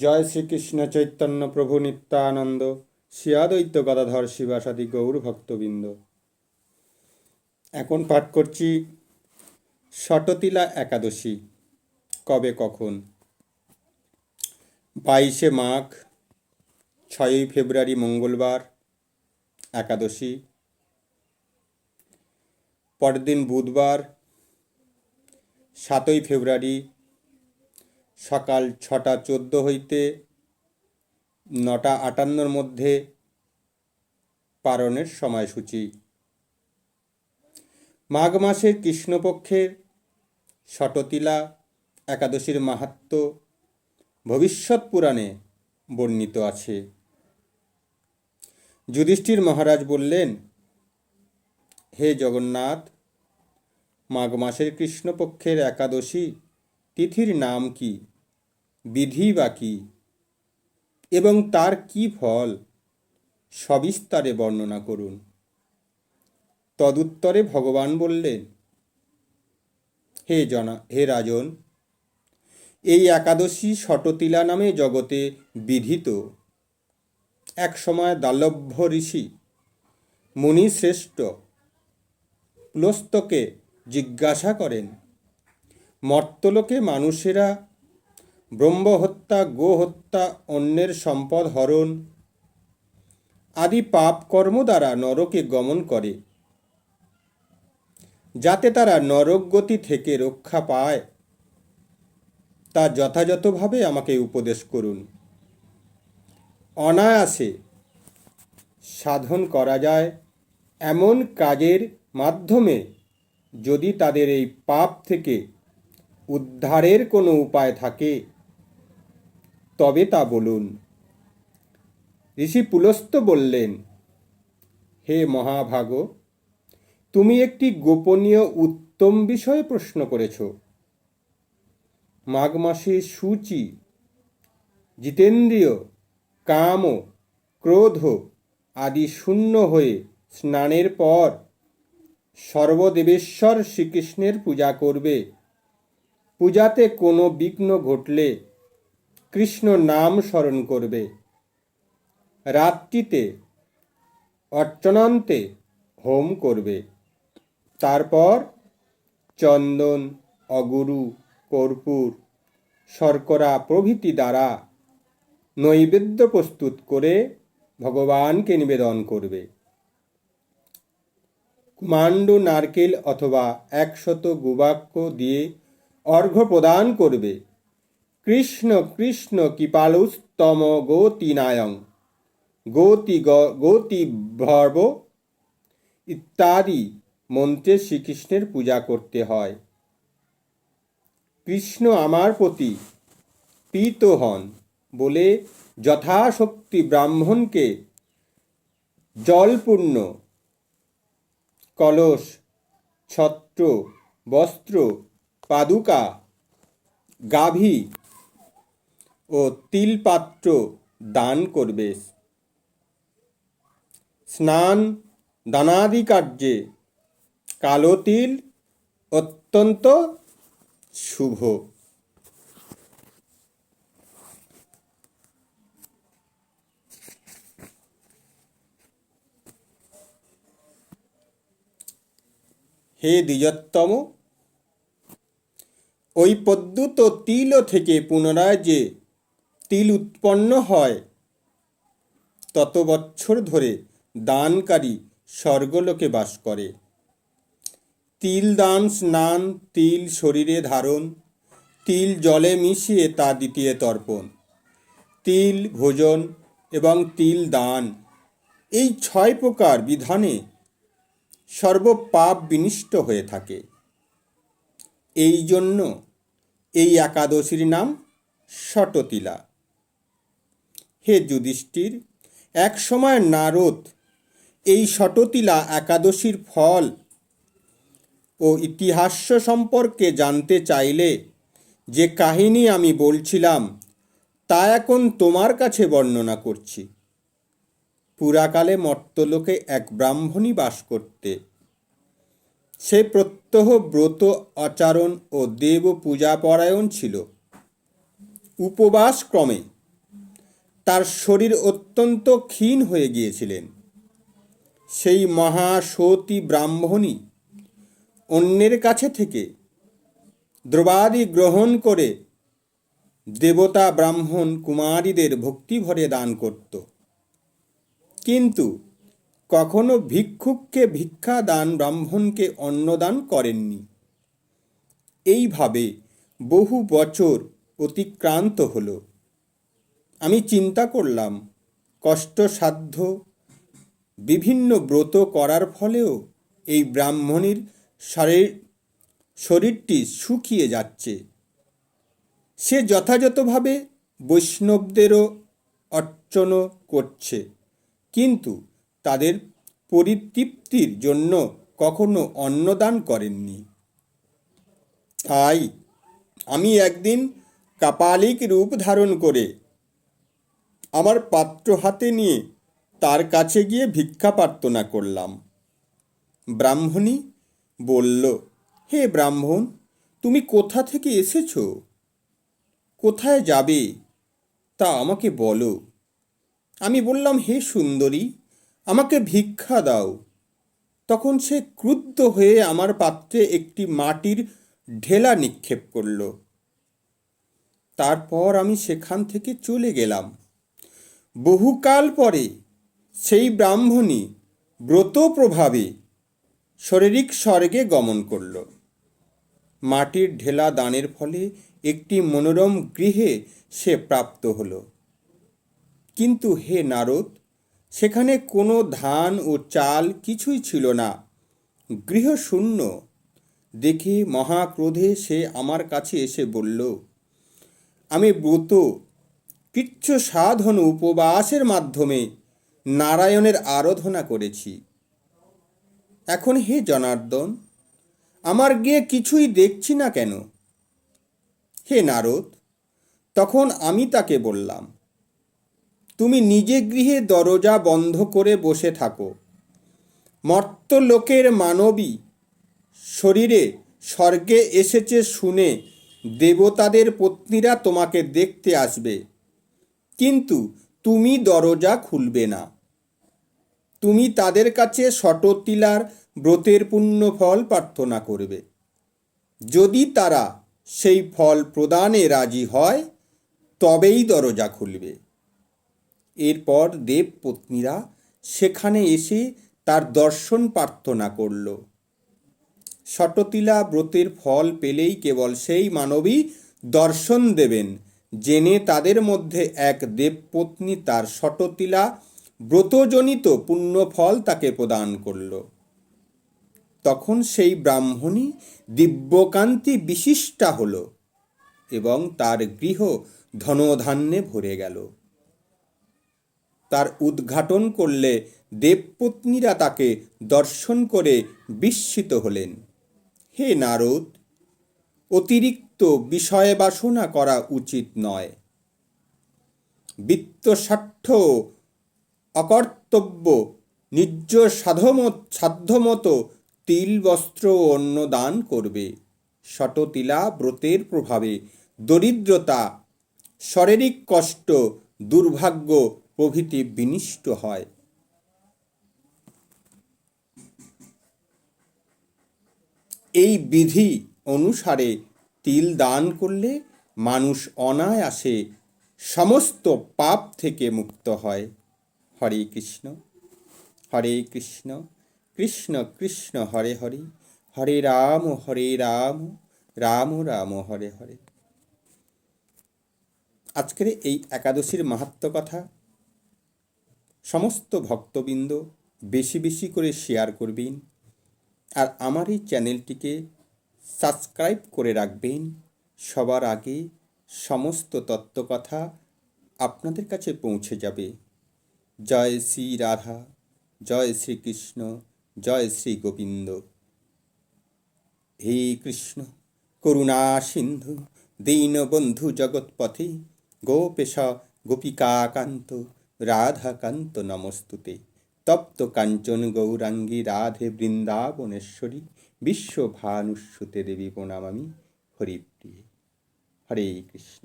জয় শ্রীকৃষ্ণ চৈতন্য প্রভু নিত্যানন্দ, শ্রী অদ্বৈত গদাধর শিবাসাদি গৌর ভক্তবৃন্দ। এখন পাঠ করছি ষটতিলা একাদশী। কবে কখন? 22শে মাঘ, 6ই ফেব্রুয়ারি মঙ্গলবার একাদশী। পরের দিন বুধবার 7ই ফেব্রুয়ারি সকাল 6টা 14 হইতে 9টা 58-র মধ্যে পারণের সময়সূচি। মাঘ মাসের কৃষ্ণপক্ষের ষটতিলা একাদশীর মাহাত্ম্য ভবিষ্যৎ পুরাণে বর্ণিত আছে। যুধিষ্ঠির মহারাজ বললেন, হে জগন্নাথ, মাঘ মাসের কৃষ্ণপক্ষের একাদশী তিথির নাম কি, বিধি বা কি, এবং তার কি ফল সবিস্তারে বর্ণনা করুন। তদুত্তরে ভগবান বললেন, হে রাজন, এই একাদশী ষটতিলা নামে জগতে বিধিত। এক সময় দালভ্য ঋষি মুনিশ্রেষ্ঠ পুলস্তকে জিজ্ঞাসা করেন, মর্তলোকে মানুষেরা ব্রহ্মহত্যা, গোহত্যা, অন্যের সম্পদ হরণ আদি পাপ কর্ম দ্বারা নরকে গমন করে, যাতে তারা নরকগতি থেকে রক্ষা পায়, তা যথাযথভাবে আমাকে উপদেশ করুন। অনায়াসে সাধন করা যায় এমন কাজের মাধ্যমে যদি তাদের এই পাপ থেকে উদ্ধারের কোনো উপায় থাকে তবে তা বলুন। ঋষি পুলস্ত্য বললেন, হে মহাভাগ, তুমি একটি গোপনীয় উত্তম বিষয়ে প্রশ্ন করেছ। মাঘ মাসে শুচি, জিতেন্দ্রিয়, কাম, ক্রোধ আদি শূন্য হয়ে স্নানের পর সর্বদেবেশ্বর শ্রীকৃষ্ণের পূজা করবে। পূজাতে কোনো বিঘ্ন ঘটলে কৃষ্ণ নাম স্মরণ করবে। রাত্রিতে অর্চনান্তে হোম করবে। তারপর চন্দন, অগুরু, কর্পূর, শর্করা প্রভৃতি দ্বারা নৈবেদ্য প্রস্তুত করে ভগবানকে নিবেদন করবে। কুমাণ্ড, নারকেল অথবা 100 গুবাক্য দিয়ে অর্ঘ্য প্রদান করবে। কৃষ্ণ কৃষ্ণ কৃপালুস্তম গতিনায়ং গতি ভর্ব ইত্যাদি মন্ত্রে শ্রীকৃষ্ণের পূজা করতে হয়। কৃষ্ণ আমার প্রতি প্রীত হন বলে যথাশক্তি ব্রাহ্মণকে জলপূর্ণ কলস, ছত্র, বস্ত্র, পাদুকা, গাভী ও তিলপাত্র দান করবে। স্নান দানাদি কার্যে কালো তিল অত্যন্ত শুভ। হে দ্বিজোত্তম, ওই প্রদ্যুত তিল থেকে পুনরায় যে তিল উৎপন্ন হয় তত বৎসর ধরে দানকারী স্বর্গলোকে বাস করে। তিল দান, স্নান, তিল শরীরে ধারণ, তিল জলে মিশিয়ে তা দ্বিতীয় তর্পণ, তিল ভোজন এবং তিল দান, এই 6 প্রকার বিধানে সর্বপাপ বিনষ্ট হয়ে থাকে। এই জন্য এই একাদশীর নাম ষটতিলা। হে যুধিষ্ঠির, এক সময় নারদ এই ষটতিলা একাদশীর ফল ও ইতিহাস সম্পর্কে জানতে চাইলে যে কাহিনী আমি বলছিলাম তা এখন তোমার কাছে বর্ণনা করছি। পুরাকালে মর্তলোকে এক ব্রাহ্মণী বাস করতে। সে প্রত্যহ ব্রত আচরণ ও দেব পূজা পরায়ণ ছিল। উপবাস ক্রমে তার শরীর অত্যন্ত ক্ষীণ হয়ে গিয়েছিলেন। সেই মহাসতী ব্রাহ্মণী অন্যের কাছে থেকে দ্রব্যাদি গ্রহণ করে দেবতা ব্রাহ্মণ কুমারীদের ভক্তি ভরে দান করত, কিন্তু কখনো ভিক্ষুককে ভিক্ষা দান, ব্রাহ্মণকে অন্নদান করেননি। এইভাবে বহু বছর অতিক্রান্ত হলো। আমি চিন্তা করলাম, কষ্টসাধ্য বিভিন্ন ব্রত করার ফলেও এই ব্রাহ্মণীর শরীরটি শুকিয়ে যাচ্ছে। সে যথাযথভাবে বৈষ্ণবদেরও অর্চন করছে, কিন্তু তাদের পরিতৃপ্তির জন্য কখনো অন্নদান করেননি। তাই আমি একদিন কাপালিক রূপ ধারণ করে আমার পাত্র হাতে নিয়ে তার কাছে গিয়ে ভিক্ষা প্রার্থনা করলাম। ব্রাহ্মণী বলল, হে ব্রাহ্মণ, তুমি কোথা থেকে এসেছ? কোথায় যাবে তা আমাকে বলো। আমি বললাম, হে সুন্দরী, আমাকে ভিক্ষা দাও। তখন সে ক্রুদ্ধ হয়ে আমার পাত্রে একটি মাটির ঢেলা নিক্ষেপ করল। তারপর আমি সেখান থেকে চলে গেলাম। বহুকাল পরে সেই ব্রাহ্মণী ব্রত প্রভাবে শারীরিক স্বর্গে গমন করল। মাটির ঢেলা দানের ফলে একটি মনোরম গৃহে সে প্রাপ্ত হল। কিন্তু হে নারদ, সেখানে কোনো ধান ও চাল কিছুই ছিল না, গৃহ শূন্য। দেখে মহাক্রোধে সে আমার কাছে এসে বলল, আমি ব্রত কৃচ্ছ সাধন উপবাসের মাধ্যমে নারায়ণের আরাধনা করেছি। এখন হে জনার্দন, আমার গিয়ে কিছুই দেখছি না কেন? হে নারদ, তখন আমি তাকে বললাম, তুমি নিজে গৃহে দরজা বন্ধ করে বসে থাকো। মর্ত্যলোকের মানবী শরীরে স্বর্গে এসেছে শুনে দেবতাদের পত্নীরা তোমাকে দেখতে আসবে, কিন্তু তুমি দরজা খুলবে না। তুমি তাদের কাছে ষটতিলার ব্রতের পুণ্য ফল প্রার্থনা করবে। যদি তারা সেই ফল প্রদানে রাজি হয়, তবেই দরজা খুলবে। এরপর দেবপত্নীরা সেখানে এসে তার দর্শন প্রার্থনা করল। ষটতিলা ব্রতের ফল পেলেই কেবল সেই মানবী দর্শন দেবেন জেনে তাদের মধ্যে এক দেবপত্নী তার ষটতিলা ব্রতজনিত পুণ্যফল তাকে প্রদান করল। তখন সেই ব্রাহ্মণী দিব্যকান্তি বিশিষ্টা হল এবং তার গৃহ ধনধান্যে ভরে গেল। তার উদ্ঘাটন করলে দেবপত্নীরা তাকে দর্শন করে বিস্মিত হলেন। হে নারদ, অতিরিক্ত বিষয় বাসনা করা উচিত নয়। বিত্তস্বার্থ অকর্তব্য। নিজ সাধ্যমতো তিল বস্ত্র ও অন্ন দান করবে। ষটতিলা ব্রতের প্রভাবে দরিদ্রতা, শারীরিক কষ্ট, দুর্ভাগ্য প্রভৃতি বিনষ্ট হয়। এই বিধি অনুসারে তিল দান করলে মানুষ অনায়াসে সমস্ত পাপ থেকে মুক্ত হয়। হরে কৃষ্ণ, হরে কৃষ্ণ, কৃষ্ণ কৃষ্ণ হরে হরে, হরে রাম, রাম রাম হরে হরে। আজকের এই একাদশীর মাহাত্ম্য কথা সমস্ত ভক্তবৃন্দ বেশি বেশি করে শেয়ার করবেন, আর আমার এই চ্যানেলটিকে সাবস্ক্রাইব করে রাখবেন। সবার আগে সমস্ত তত্ত্বকথা আপনাদের কাছে পৌঁছে যাবে। জয় শ্রী রাধা, জয় শ্রীকৃষ্ণ, জয় শ্রী গোবিন্দ। হে কৃষ্ণ করুণা সিন্ধু দীনবন্ধু জগৎপথে, গোপেশ গোপিকাকান্ত রাধাকান্ত নমস্তুতে। তপ্ত কাঞ্চন গৌরাঙ্গী রাধে বৃন্দাবনেশ্বরী, বিশ্বভানুসুতে দেবী প্রণমামি হরিপ্রিয়ে। হরে কৃষ্ণ।